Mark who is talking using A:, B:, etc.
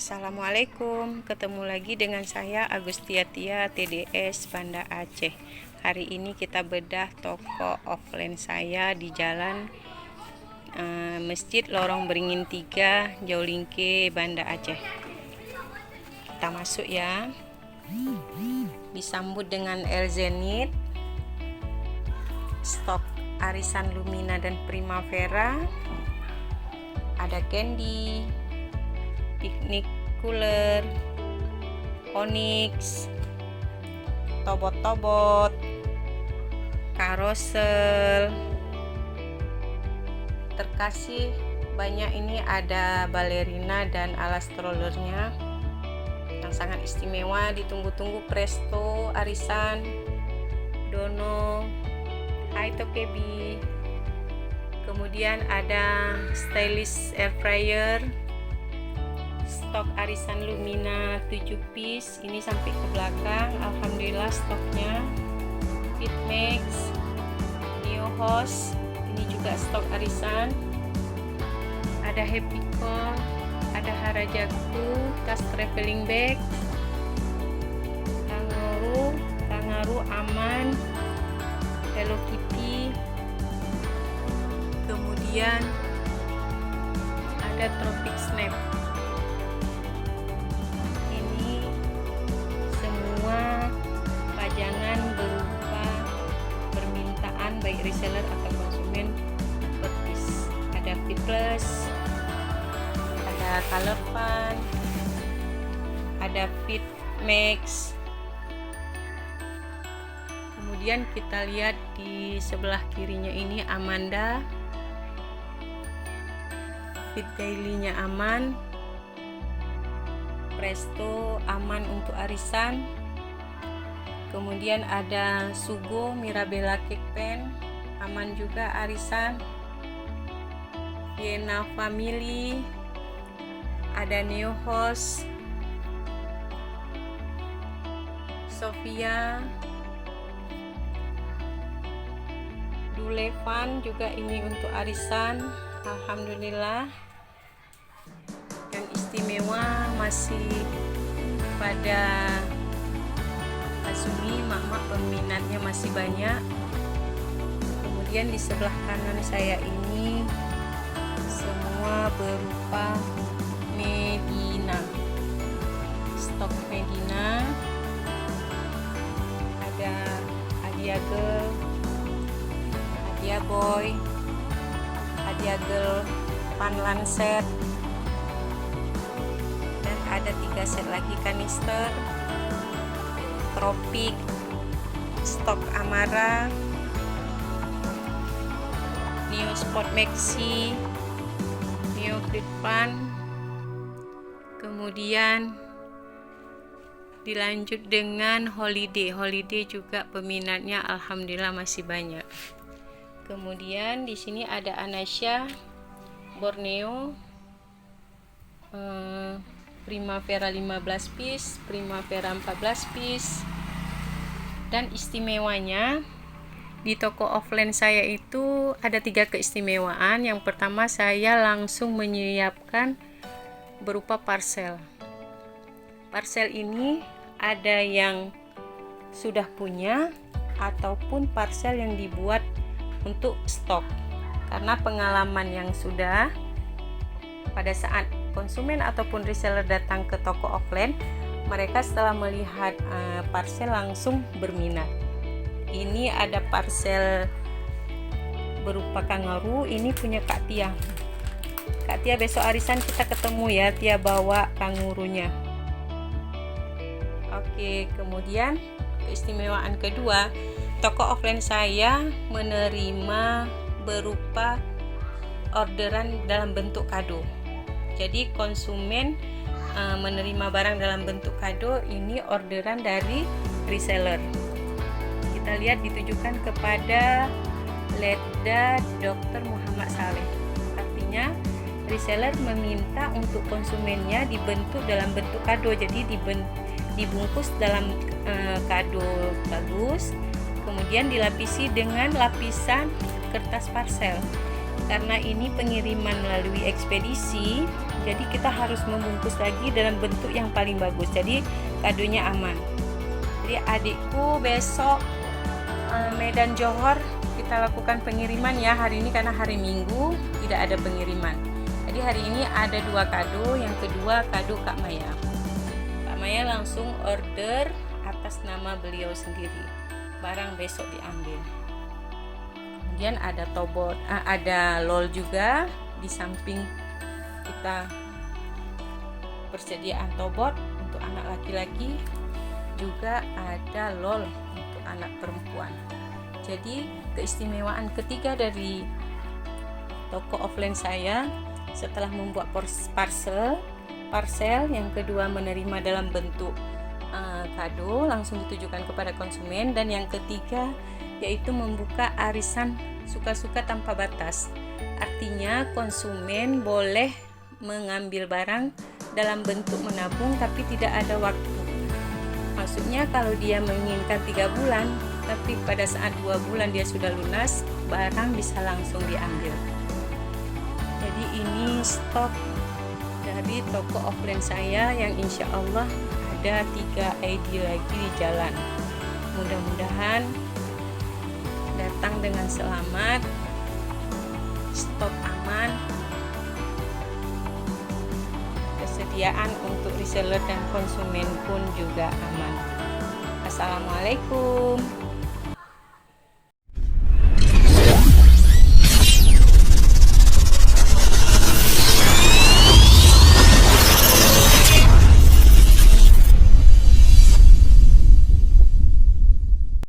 A: Assalamualaikum, ketemu lagi dengan saya Agustia Tia TDS Banda Aceh. Hari ini kita bedah toko offline saya di jalan Masjid Lorong Beringin 3, Jaulingke, Banda Aceh. Kita masuk ya. Disambut dengan El Zenith, stok Arisan Lumina dan Primavera, ada Candy, piknik cooler, Onyx, tobot-tobot, karosel, terkasih banyak. Ini ada balerina dan alas strollernya yang sangat istimewa, ditunggu-tunggu. Presto, Arisan, Dono, Hai Tokebi. Kemudian ada stylish air fryer, stok Arisan Lumina 7 piece, ini sampai ke belakang. Alhamdulillah stoknya. Fitmax, Neo Host, ini juga stok Arisan. Ada Happy Core, ada Harajuku, tas traveling bag, Kangaroo aman, Hello Kitty. Kemudian ada Tropic Snap. Ini semua pajangan berupa permintaan baik reseller atau konsumen per piece. Ada Fit Plus, ada Color Fun, ada Fit Max. Kemudian kita lihat di sebelah kirinya ini Amanda, Fit Daily-nya aman, Presto aman untuk Arisan. Kemudian ada Sugo Mirabella Cake Pen, aman juga Arisan. Vienna Family, ada Neo Host, Sofia, Dulevan juga ini untuk Arisan. Alhamdulillah. Yang istimewa masih pada Azumi, mak-mak peminatnya masih banyak. Kemudian di sebelah kanan saya ini semua berupa Medina, stok Medina. Ada Adia Girl, Adia Boy, Adia Girl Panlan set, dan ada 3 set lagi kanister. Tropik, stok Amara, Neo Sport Maxi, Neo Fit Fun. Kemudian dilanjut dengan Holiday juga peminatnya alhamdulillah masih banyak. Kemudian di sini ada Anasya, Borneo, Primavera 15 piece, Primavera 14 piece. Dan istimewanya di toko offline saya itu ada 3 keistimewaan. Yang pertama, saya langsung menyiapkan berupa parcel. Parcel ini ada yang sudah punya ataupun parcel yang dibuat untuk stok. Karena pengalaman yang sudah, pada saat konsumen ataupun reseller datang ke toko offline, mereka setelah melihat parcel langsung berminat. Ini ada parcel berupa Kangaroo, ini punya Kak Tia. Kak Tia, besok Arisan kita ketemu ya, Tia bawa kangurunya. Oke, kemudian keistimewaan kedua, toko offline saya menerima berupa orderan dalam bentuk kado. Jadi konsumen menerima barang dalam bentuk kado, ini orderan dari reseller. Kita lihat ditujukan kepada Leda Dr. Muhammad Saleh. Artinya reseller meminta untuk konsumennya dibentuk dalam bentuk kado. Jadi dibungkus dalam kado bagus, kemudian dilapisi dengan lapisan kertas parcel. karena ini pengiriman melalui ekspedisi, jadi kita harus membungkus lagi dalam bentuk yang paling bagus, jadi kadonya aman. Jadi adikku besok Medan Johor kita lakukan pengiriman ya hari ini, karena hari Minggu tidak ada pengiriman. Jadi hari ini ada 2 kado, yang kedua kado Kak Maya. Kak Maya langsung order atas nama beliau sendiri, barang besok diambil. Kemudian ada tobot, ada lol juga di samping kita persediaan tobot untuk anak laki-laki, juga ada lol untuk anak perempuan. Jadi keistimewaan ketiga dari toko offline saya setelah membuat parcel, yang kedua menerima dalam bentuk kado langsung ditujukan kepada konsumen, dan yang ketiga yaitu membuka arisan suka-suka tanpa batas. Artinya konsumen boleh mengambil barang dalam bentuk menabung tapi tidak ada waktu. Maksudnya kalau dia menginginkan 3 bulan tapi pada saat 2 bulan dia sudah lunas, barang bisa langsung diambil. Jadi ini stok dari toko offline saya yang insya Allah ada 3 ID lagi di jalan. Mudah-mudahan datang dengan selamat, stok aman, kesediaan untuk reseller dan konsumen pun juga aman. Assalamualaikum.